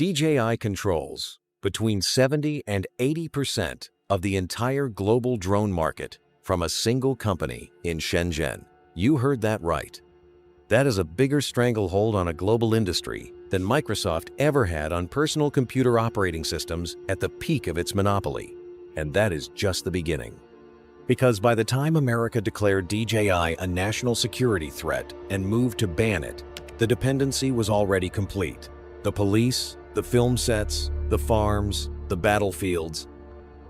DJI controls between 70 and 80% of the entire global drone market from a single company in Shenzhen. You heard that right. That is a bigger stranglehold on a global industry than Microsoft ever had on personal computer operating systems at the peak of its monopoly. And that is just the beginning. Because by the time America declared DJI a national security threat and moved to ban it, the dependency was already complete. The police, the film sets, the farms, the battlefields,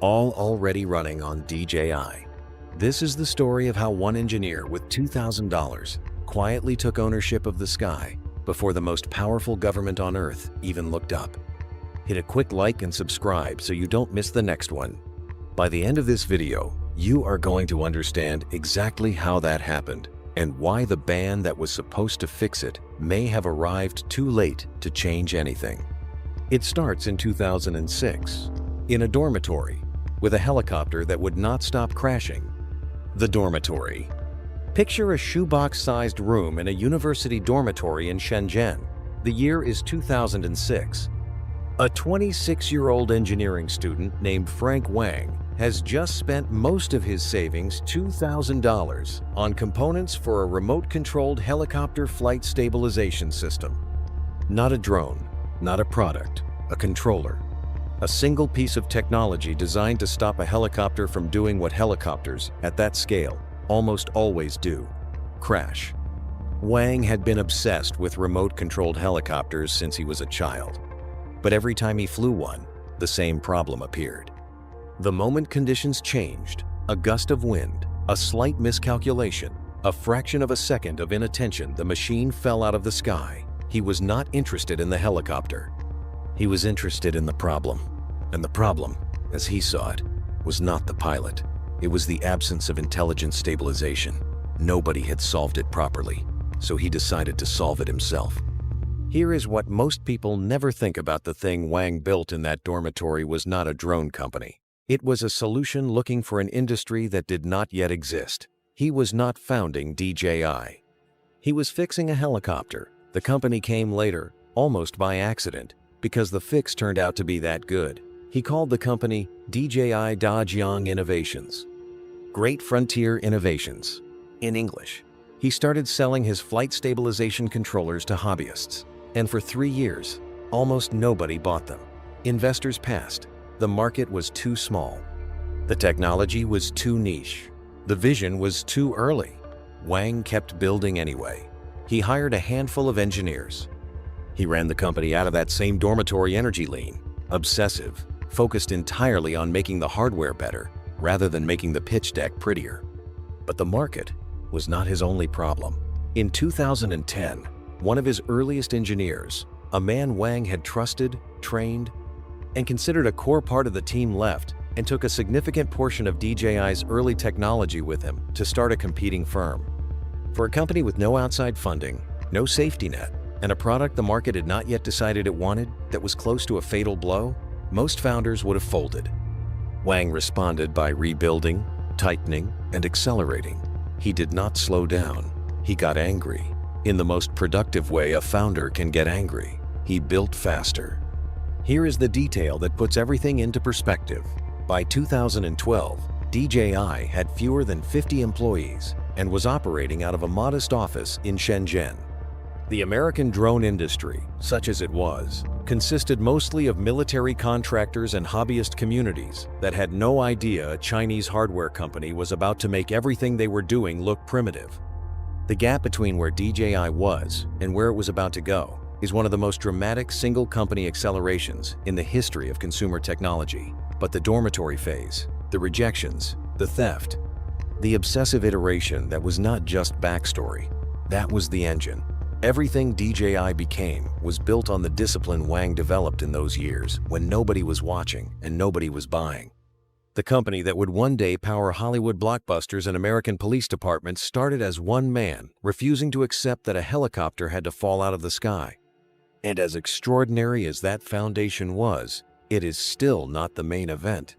all already running on DJI. This is the story of how one engineer with $2,000 quietly took ownership of the sky before the most powerful government on Earth even looked up. Hit a quick like and subscribe so you don't miss the next one. By the end of this video, you are going to understand exactly how that happened and why the ban that was supposed to fix it may have arrived too late to change anything. It starts in 2006, in a dormitory, with a helicopter that would not stop crashing. The dormatory. Picture a shoebox-sized room in a university dormitory in Shenzhen. The year is 2006. A 26-year-old engineering student named Frank Wang has just spent most of his savings, $2,000, on components for a remote-controlled helicopter flight stabilization system. Not a drone, not a product, a controller. A single piece of technology designed to stop a helicopter from doing what helicopters, at that scale, almost always do: crash. Wang had been obsessed with remote-controlled helicopters since he was a child. But every time he flew one, the same problem appeared. The moment conditions changed, a gust of wind, a slight miscalculation, a fraction of a second of inattention, the machine fell out of the sky. He was not interested in the helicopter. He was interested in the problem. And the problem, as he saw it, was not the pilot. It was the absence of intelligent stabilization. Nobody had solved it properly, so he decided to solve it himself. Here is what most people never think about: the thing Wang built in that dormitory was not a drone company. It was a solution looking for an industry that did not yet exist. He was not founding DJI. He was fixing a helicopter. The company came later, almost by accident, because the fix turned out to be that good. He called the company DJI Dajiang Innovations. Great Frontier Innovations. In English. He started selling his flight stabilization controllers to hobbyists. And for 3 years, almost nobody bought them. Investors passed. The market was too small. The technology was too niche. The vision was too early. Wang kept building anyway. He hired a handful of engineers. He ran the company out of that same dormitory energy lean, obsessive, focused entirely on making the hardware better rather than making the pitch deck prettier. But the market was not his only problem. In 2010, one of his earliest engineers, a man Wang had trusted, trained, and considered a core part of the team, left and took a significant portion of DJI's early technology with him to start a competing firm. For a company with no outside funding, no safety net, and a product the market had not yet decided it wanted that was close to a fatal blow, most founders would have folded. Wang responded by rebuilding, tightening, and accelerating. He did not slow down. He got angry. In the most productive way a founder can get angry. He built faster. Here is the detail that puts everything into perspective. By 2012, DJI had fewer than 50 employees and was operating out of a modest office in Shenzhen. The American drone industry, such as it was, consisted mostly of military contractors and hobbyist communities that had no idea a Chinese hardware company was about to make everything they were doing look primitive. The gap between where DJI was and where it was about to go is one of the most dramatic single-company accelerations in the history of consumer technology. But the dormitory phase, the rejections, the theft, the obsessive iteration, that was not just backstory. That was the engine. Everything DJI became was built on the discipline Wang developed in those years when nobody was watching and nobody was buying. The company that would one day power Hollywood blockbusters and American police departments started as one man, refusing to accept that a helicopter had to fall out of the sky. And as extraordinary as that foundation was, it is still not the main event.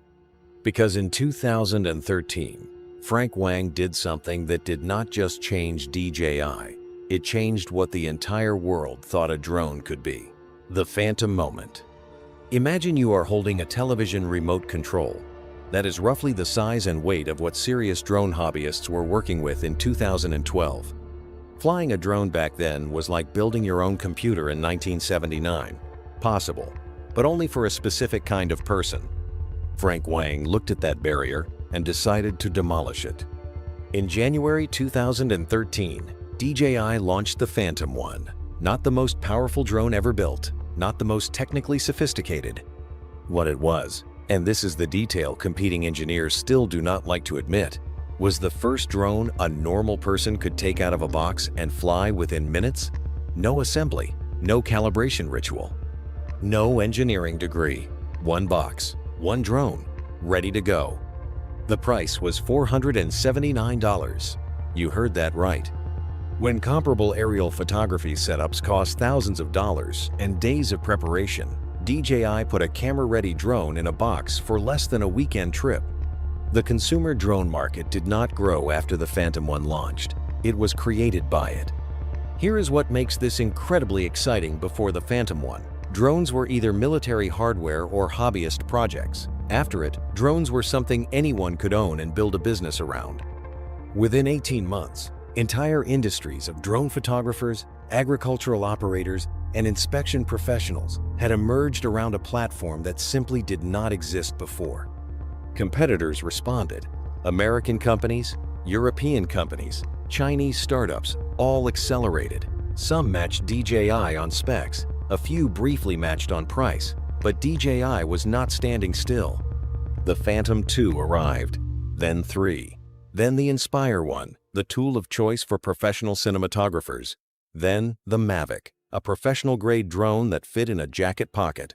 Because in 2013, Frank Wang did something that did not just change DJI, it changed what the entire world thought a drone could be. The phantom moment. Imagine you are holding a television remote control that is roughly the size and weight of what serious drone hobbyists were working with in 2012. Flying a drone back then was like building your own computer in 1979. Possible, but only for a specific kind of person. Frank Wang looked at that barrier and decided to demolish it. In January 2013, DJI launched the Phantom One. Not the most powerful drone ever built, not the most technically sophisticated. What it was, and this is the detail competing engineers still do not like to admit, was the first drone a normal person could take out of a box and fly within minutes. No assembly, no calibration ritual, no engineering degree. One box, one drone, ready to go. The price was $479. You heard that right. When comparable aerial photography setups cost thousands of dollars and days of preparation, DJI put a camera-ready drone in a box for less than a weekend trip. The consumer drone market did not grow after the Phantom One launched. It was created by it. Here is what makes this incredibly exciting. Before the Phantom One, drones were either military hardware or hobbyist projects. After it, drones were something anyone could own and build a business around. Within 18 months, entire industries of drone photographers, agricultural operators, and inspection professionals had emerged around a platform that simply did not exist before. Competitors responded. American companies, European companies, Chinese startups all accelerated. Some matched DJI on specs, a few briefly matched on price, but DJI was not standing still. The Phantom 2 arrived, then 3, then the Inspire One, the tool of choice for professional cinematographers, then the Mavic, a professional-grade drone that fit in a jacket pocket.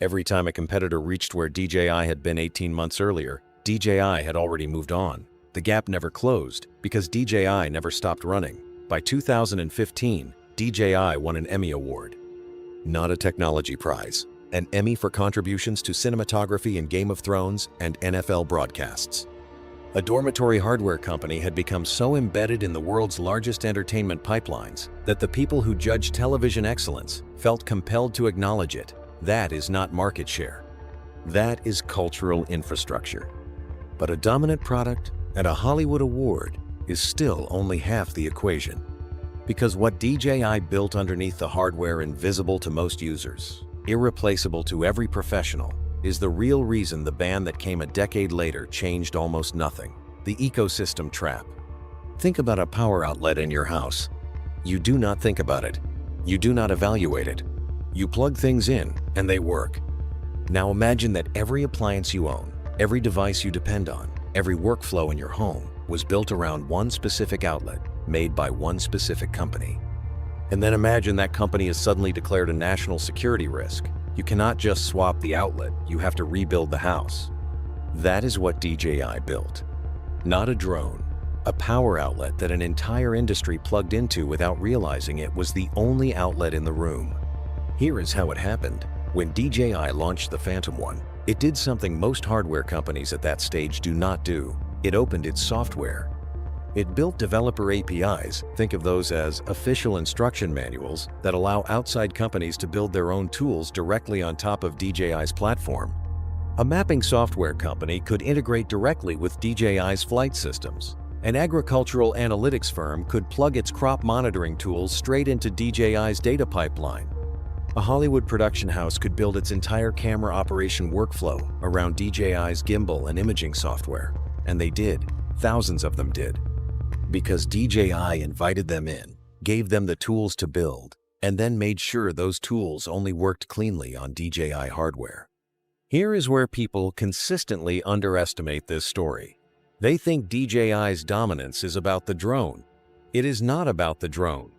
Every time a competitor reached where DJI had been 18 months earlier, DJI had already moved on. The gap never closed because DJI never stopped running. By 2015, DJI won an Emmy Award. Not a technology prize, an Emmy for contributions to cinematography in Game of Thrones and NFL broadcasts. A dormitory hardware company had become so embedded in the world's largest entertainment pipelines that the people who judge television excellence felt compelled to acknowledge it. That is not market share. That is cultural infrastructure. But a dominant product and a Hollywood award is still only half the equation. Because what DJI built underneath the hardware, invisible to most users, irreplaceable to every professional, is the real reason the band that came a decade later changed almost nothing. The ecosystem trap. Think about a power outlet in your house. You do not think about it. You do not evaluate it. You plug things in and they work. Now imagine that every appliance you own, every device you depend on, every workflow in your home was built around one specific outlet made by one specific company. And then imagine that company is suddenly declared a national security risk. You cannot just swap the outlet, you have to rebuild the house. That is what DJI built. Not a drone, a power outlet that an entire industry plugged into without realizing it was the only outlet in the room. Here is how it happened. When DJI launched the Phantom One, it did something most hardware companies at that stage do not do. It opened its software. It built developer APIs, think of those as official instruction manuals that allow outside companies to build their own tools directly on top of DJI's platform. A mapping software company could integrate directly with DJI's flight systems. An agricultural analytics firm could plug its crop monitoring tools straight into DJI's data pipeline. A Hollywood production house could build its entire camera operation workflow around DJI's gimbal and imaging software. And they did. Thousands of them did. Because DJI invited them in, gave them the tools to build, and then made sure those tools only worked cleanly on DJI hardware. Here is where people consistently underestimate this story. They think DJI's dominance is about the drone. It is not about the drone.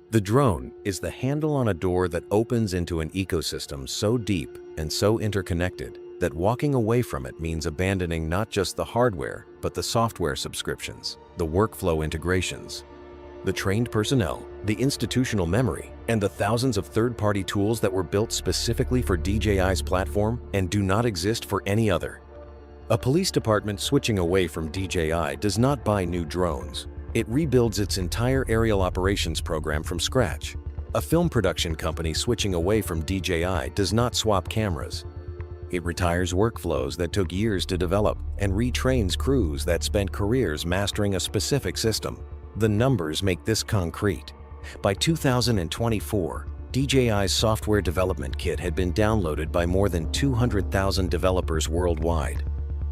The drone is the handle on a door that opens into an ecosystem so deep and so interconnected that walking away from it means abandoning not just the hardware, but the software subscriptions, the workflow integrations, the trained personnel, the institutional memory, and the thousands of third-party tools that were built specifically for DJI's platform and do not exist for any other. A police department switching away from DJI does not buy new drones. It rebuilds its entire aerial operations program from scratch. A film production company switching away from DJI does not swap cameras. It retires workflows that took years to develop and retrains crews that spent careers mastering a specific system. The numbers make this concrete. By 2024, DJI's software development kit had been downloaded by more than 200,000 developers worldwide.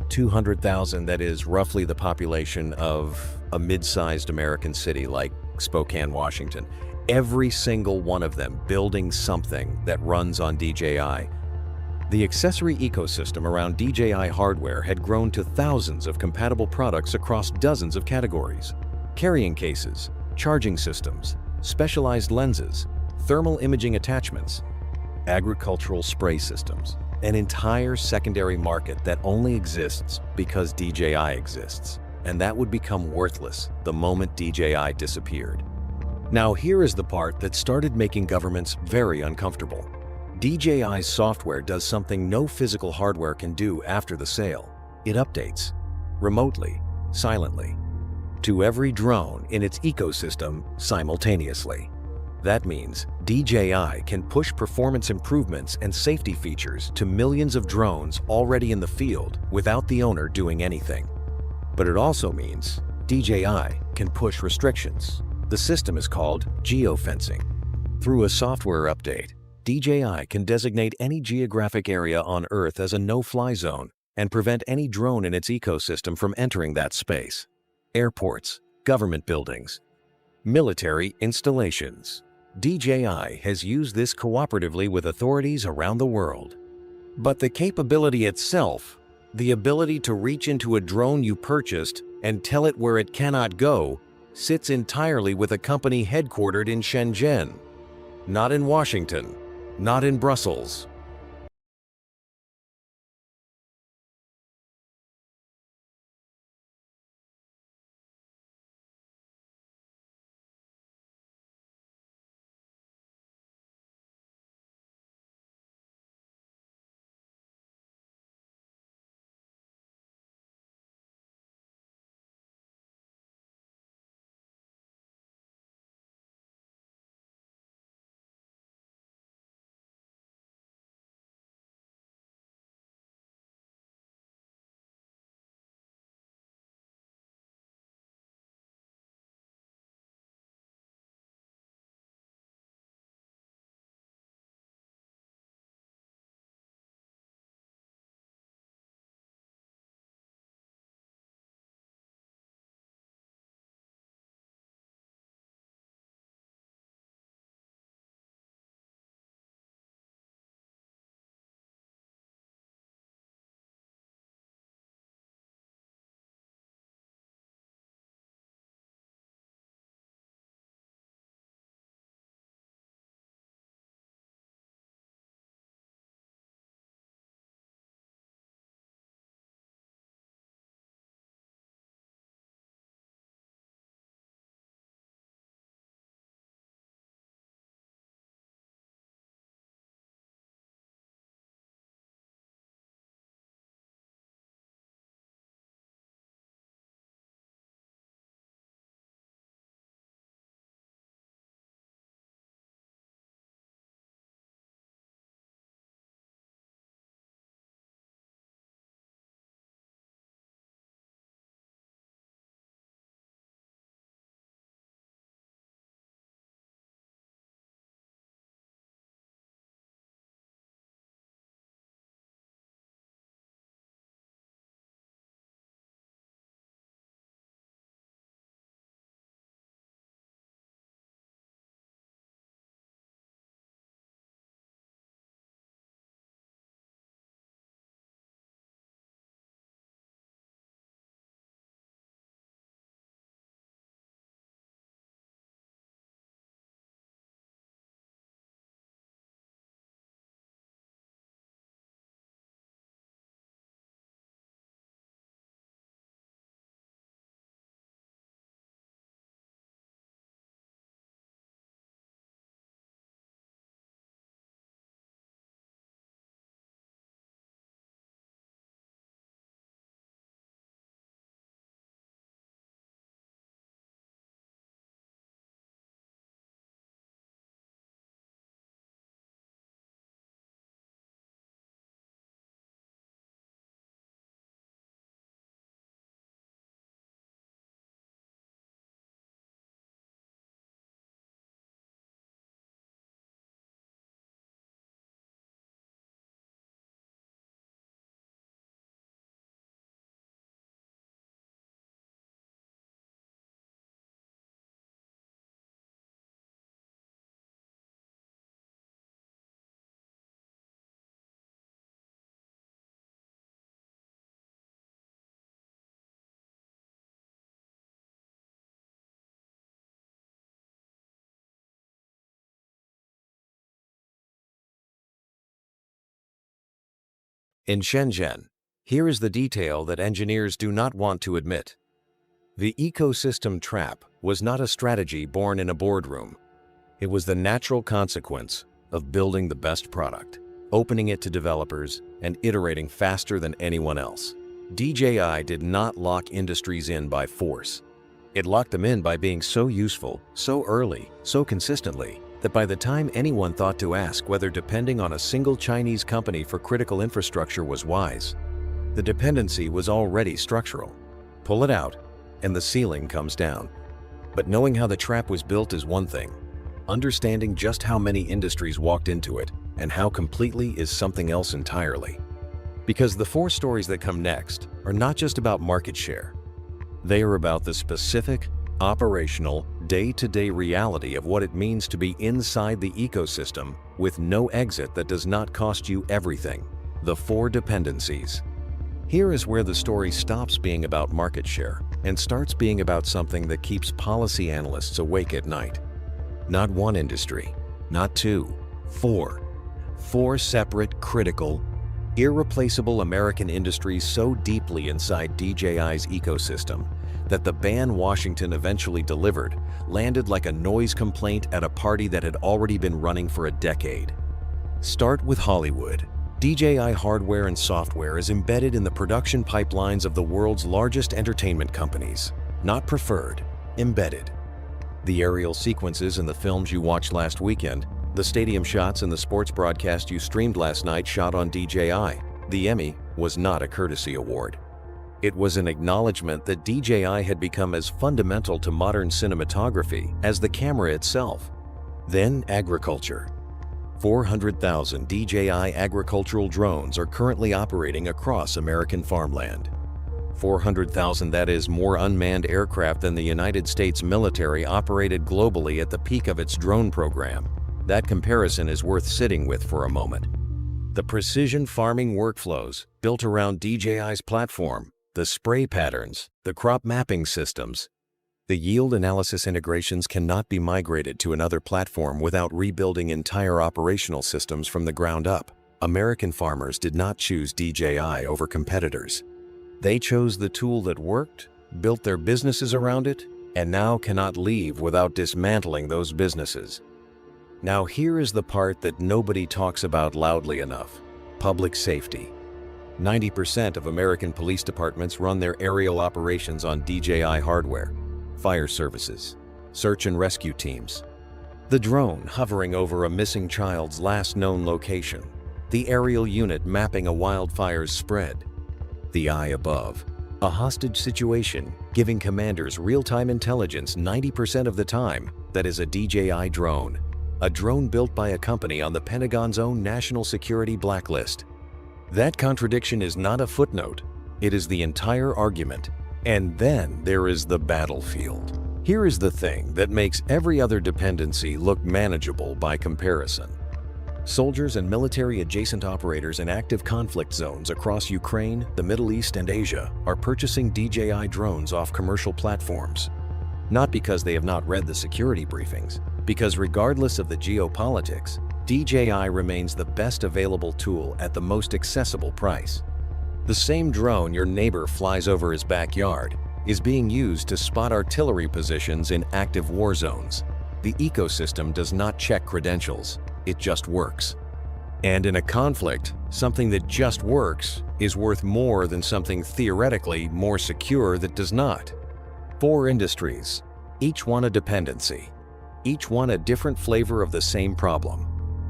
200,000, that is roughly the population of a mid-sized American city like Spokane, Washington. Every single one of them building something that runs on DJI. The accessory ecosystem around DJI hardware had grown to thousands of compatible products across dozens of categories. Carrying cases, charging systems, specialized lenses, thermal imaging attachments, agricultural spray systems, an entire secondary market that only exists because DJI exists, and that would become worthless the moment DJI disappeared. Now here is the part that started making governments very uncomfortable. DJI's software does something no physical hardware can do after the sale. It updates, remotely, silently, to every drone in its ecosystem simultaneously. That means DJI can push performance improvements and safety features to millions of drones already in the field without the owner doing anything. But it also means DJI can push restrictions. The system is called geofencing. Through a software update, DJI can designate any geographic area on Earth as a no-fly zone and prevent any drone in its ecosystem from entering that space. Airports, government buildings, military installations. DJI has used this cooperatively with authorities around the world. But the capability itself, the ability to reach into a drone you purchased and tell it where it cannot go, sits entirely with a company headquartered in Shenzhen, not in Washington, not in Brussels. In Shenzhen, here is the detail that engineers do not want to admit. The ecosystem trap was not a strategy born in a boardroom. It was the natural consequence of building the best product, opening it to developers, and iterating faster than anyone else. DJI did not lock industries in by force. It locked them in by being so useful, so early, so consistently, that by the time anyone thought to ask whether depending on a single Chinese company for critical infrastructure was wise, the dependency was already structural. Pull it out, and the ceiling comes down. But knowing how the trap was built is one thing. Understanding just how many industries walked into it and how completely is something else entirely. Because the 4 stories that come next are not just about market share. They are about the specific, operational, day-to-day reality of what it means to be inside the ecosystem with no exit that does not cost you everything. The 4 dependencies. Here is where the story stops being about market share and starts being about something that keeps policy analysts awake at night. Not 1 industry, not 2, 4. 4 separate, critical, irreplaceable American industries so deeply inside DJI's ecosystem that the ban Washington eventually delivered landed like a noise complaint at a party that had already been running for a decade. Start with Hollywood. DJI hardware and software is embedded in the production pipelines of the world's largest entertainment companies. Not preferred, embedded. The aerial sequences in the films you watched last weekend, the stadium shots in the sports broadcast you streamed last night shot on DJI. The Emmy was not a courtesy award. It was an acknowledgement that DJI had become as fundamental to modern cinematography as the camera itself. Then agriculture. 400,000 DJI agricultural drones are currently operating across American farmland. 400,000, that is more unmanned aircraft than the United States military operated globally at the peak of its drone program. That comparison is worth sitting with for a moment. The precision farming workflows built around DJI's platform, the spray patterns, the crop mapping systems, the yield analysis integrations cannot be migrated to another platform without rebuilding entire operational systems from the ground up. American farmers did not choose DJI over competitors. They chose the tool that worked, built their businesses around it, and now cannot leave without dismantling those businesses. Now here is the part that nobody talks about loudly enough: public safety. 90% of American police departments run their aerial operations on DJI hardware. Fire services, search and rescue teams, the drone hovering over a missing child's last known location, the aerial unit mapping a wildfire's spread, the eye above, a hostage situation giving commanders real-time intelligence 90% of the time. That is a DJI drone, a drone built by a company on the Pentagon's own national security blacklist. That contradiction is not a footnote, it is the entire argument. And then there is the battlefield. Here is the thing that makes every other dependency look manageable by comparison. Soldiers and military-adjacent operators in active conflict zones across Ukraine, the Middle East, and Asia are purchasing DJI drones off commercial platforms. Not because they have not read the security briefings, because regardless of the geopolitics, DJI remains the best available tool at the most accessible price. The same drone your neighbor flies over his backyard is being used to spot artillery positions in active war zones. The ecosystem does not check credentials, it just works. And in a conflict, something that just works is worth more than something theoretically more secure that does not. 4 industries, each one a dependency, each one a different flavor of the same problem.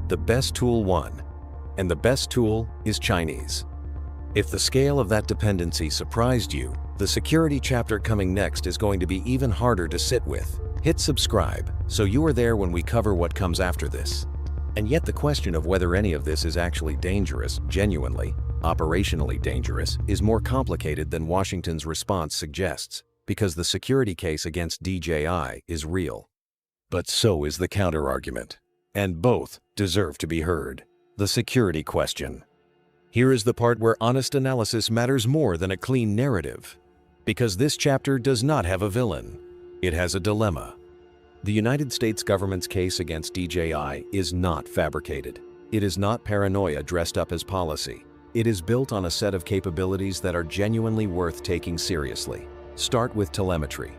The best tool won, and the best tool is Chinese. If the scale of that dependency surprised you, the security chapter coming next is going to be even harder to sit with. Hit subscribe so you are there when we cover what comes after this. And yet the question of whether any of this is actually dangerous, genuinely, operationally dangerous, is more complicated than Washington's response suggests, because the security case against DJI is real. But so is the counterargument. And both deserve to be heard. The security question. Here is the part where honest analysis matters more than a clean narrative. Because this chapter does not have a villain. It has a dilemma. The United States government's case against DJI is not fabricated. It is not paranoia dressed up as policy. It is built on a set of capabilities that are genuinely worth taking seriously. Start with telemetry.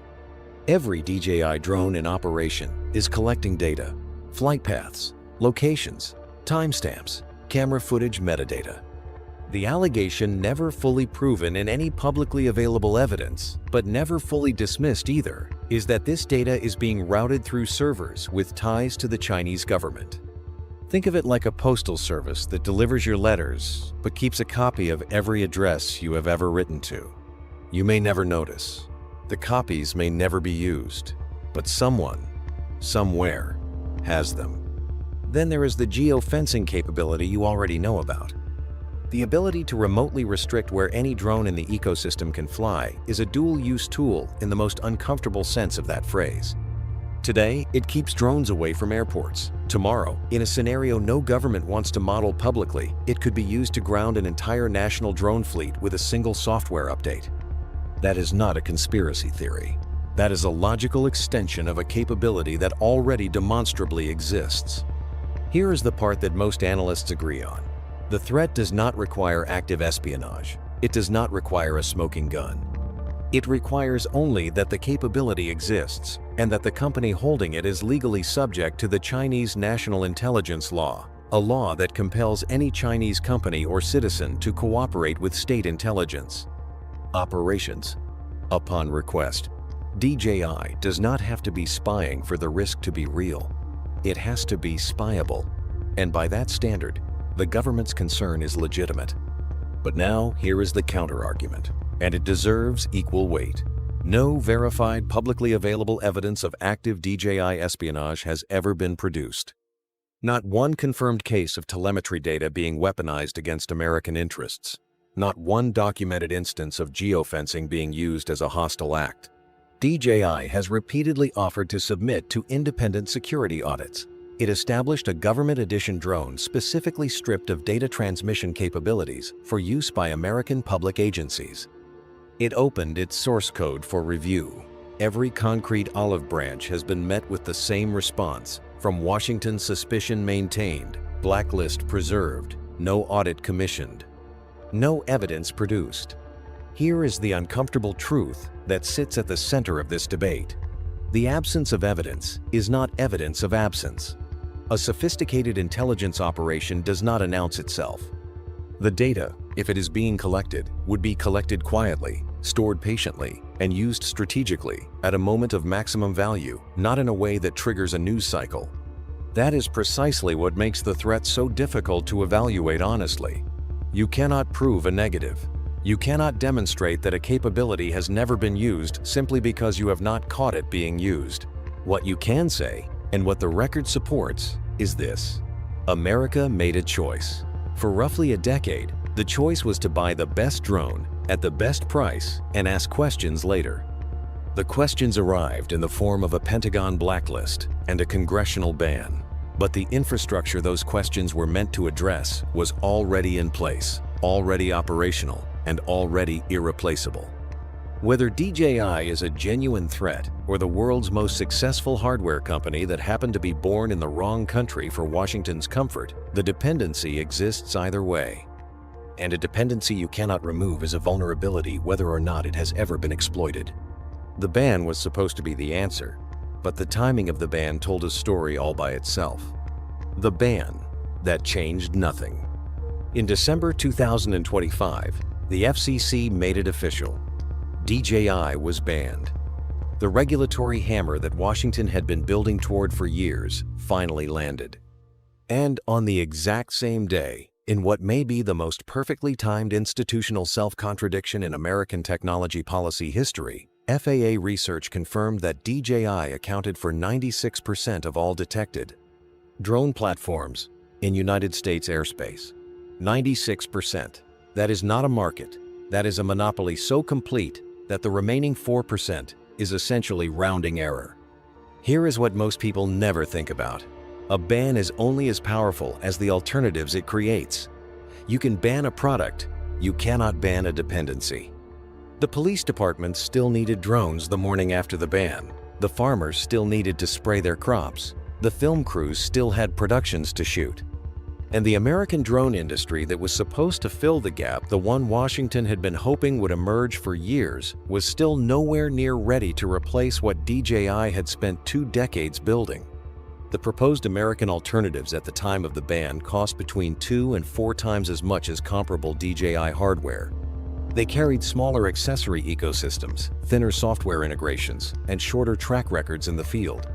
Every DJI drone in operation is collecting data, flight paths, locations, timestamps, camera footage metadata. The allegation never fully proven in any publicly available evidence, but never fully dismissed either, is that this data is being routed through servers with ties to the Chinese government. Think of it like a postal service that delivers your letters, but keeps a copy of every address you have ever written to. You may never notice. The copies may never be used, but someone, somewhere, has them. Then there is the geofencing capability you already know about. The ability to remotely restrict where any drone in the ecosystem can fly is a dual-use tool in the most uncomfortable sense of that phrase. Today, it keeps drones away from airports. Tomorrow, in a scenario no government wants to model publicly, it could be used to ground an entire national drone fleet with a single software update. That is not a conspiracy theory. That is a logical extension of a capability that already demonstrably exists. Here is the part that most analysts agree on. The threat does not require active espionage. It does not require a smoking gun. It requires only that the capability exists and that the company holding it is legally subject to the Chinese National Intelligence Law, a law that compels any Chinese company or citizen to cooperate with state intelligence. Operations. Upon request, DJI does not have to be spying for the risk to be real. It has to be spyable, and by that standard, the government's concern is legitimate. But now, here is the counter-argument, and it deserves equal weight. No verified, publicly available evidence of active DJI espionage has ever been produced. Not one confirmed case of telemetry data being weaponized against American interests. Not one documented instance of geofencing being used as a hostile act. DJI has repeatedly offered to submit to independent security audits. It established a government edition drone specifically stripped of data transmission capabilities for use by American public agencies. It opened its source code for review. Every concrete olive branch has been met with the same response, from Washington suspicion maintained, blacklist preserved, no audit commissioned, no evidence produced. Here is the uncomfortable truth that sits at the center of this debate. The absence of evidence is not evidence of absence. A sophisticated intelligence operation does not announce itself. The data, if it is being collected, would be collected quietly, stored patiently, and used strategically at a moment of maximum value, not in a way that triggers a news cycle. That is precisely what makes the threat so difficult to evaluate honestly. You cannot prove a negative. You cannot demonstrate that a capability has never been used simply because you have not caught it being used. What you can say, and what the record supports, is this: America made a choice. For roughly a decade, the choice was to buy the best drone at the best price and ask questions later. The questions arrived in the form of a Pentagon blacklist and a congressional ban. But the infrastructure those questions were meant to address was already in place, already operational, and already irreplaceable. Whether DJI is a genuine threat or the world's most successful hardware company that happened to be born in the wrong country for Washington's comfort, the dependency exists either way. And a dependency you cannot remove is a vulnerability whether or not it has ever been exploited. The ban was supposed to be the answer, but the timing of the ban told a story all by itself. The ban that changed nothing. In December 2025, the FCC made it official. DJI was banned. The regulatory hammer that Washington had been building toward for years finally landed. And on the exact same day, in what may be the most perfectly timed institutional self-contradiction in American technology policy history, FAA research confirmed that DJI accounted for 96% of all detected drone platforms in United States airspace. 96%. That is not a market. That is a monopoly so complete that the remaining 4% is essentially rounding error. Here is what most people never think about. A ban is only as powerful as the alternatives it creates. You can ban a product, you cannot ban a dependency. The police department still needed drones the morning after the ban. The farmers still needed to spray their crops. The film crews still had productions to shoot. And the American drone industry that was supposed to fill the gap, the one Washington had been hoping would emerge for years, was still nowhere near ready to replace what DJI had spent 2 decades building. The proposed American alternatives at the time of the ban cost between 2 and 4 times as much as comparable DJI hardware. They carried smaller accessory ecosystems, thinner software integrations, and shorter track records in the field.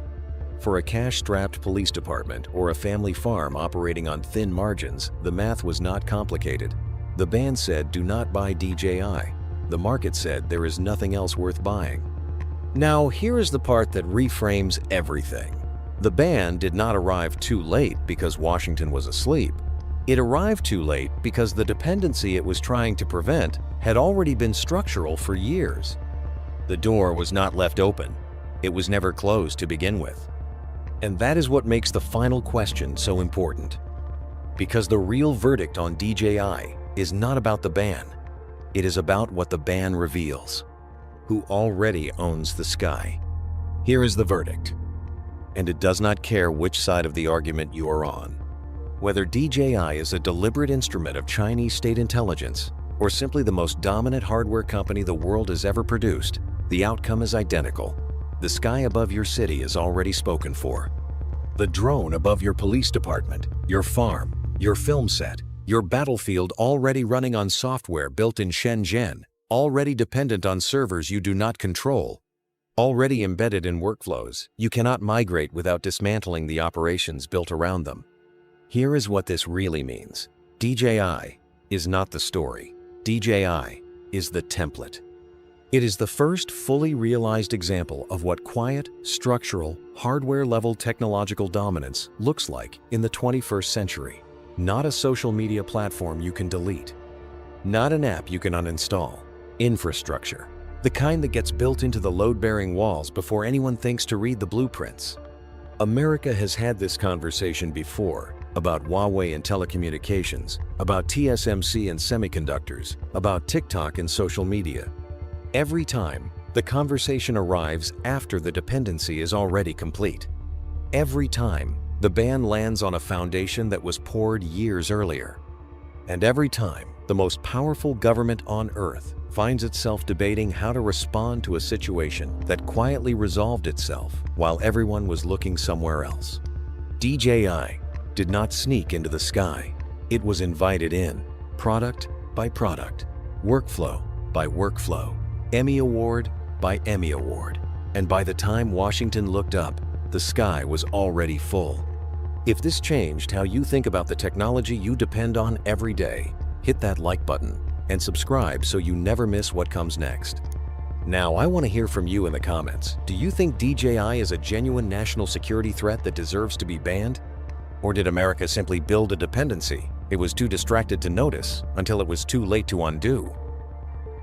For a cash-strapped police department or a family farm operating on thin margins, the math was not complicated. The ban said, "Do not buy DJI." The market said, "There is nothing else worth buying." Now, here is the part that reframes everything. The ban did not arrive too late because Washington was asleep. It arrived too late because the dependency it was trying to prevent had already been structural for years. The door was not left open. It was never closed to begin with. And that is what makes the final question so important. Because the real verdict on DJI is not about the ban. It is about what the ban reveals. Who already owns the sky? Here is the verdict. And it does not care which side of the argument you are on. Whether DJI is a deliberate instrument of Chinese state intelligence or simply the most dominant hardware company the world has ever produced, the outcome is identical. The sky above your city is already spoken for. The drone above your police department, your farm, your film set, your battlefield already running on software built in Shenzhen, already dependent on servers you do not control, already embedded in workflows you cannot migrate without dismantling the operations built around them. Here is what this really means. DJI is not the story. DJI is the template. It is the first fully realized example of what quiet, structural, hardware-level technological dominance looks like in the 21st century. Not a social media platform you can delete. Not an app you can uninstall. Infrastructure. The kind that gets built into the load-bearing walls before anyone thinks to read the blueprints. America has had this conversation before about Huawei and telecommunications, about TSMC and semiconductors, about TikTok and social media. Every time, the conversation arrives after the dependency is already complete. Every time, the ban lands on a foundation that was poured years earlier. And every time, the most powerful government on Earth finds itself debating how to respond to a situation that quietly resolved itself while everyone was looking somewhere else. DJI did not sneak into the sky. It was invited in, product by product, workflow by workflow, Emmy Award by Emmy Award. And by the time Washington looked up, the sky was already full. If this changed how you think about the technology you depend on every day, hit that like button and subscribe so you never miss what comes next. Now, I want to hear from you in the comments. Do you think DJI is a genuine national security threat that deserves to be banned? Or did America simply build a dependency it was too distracted to notice until it was too late to undo?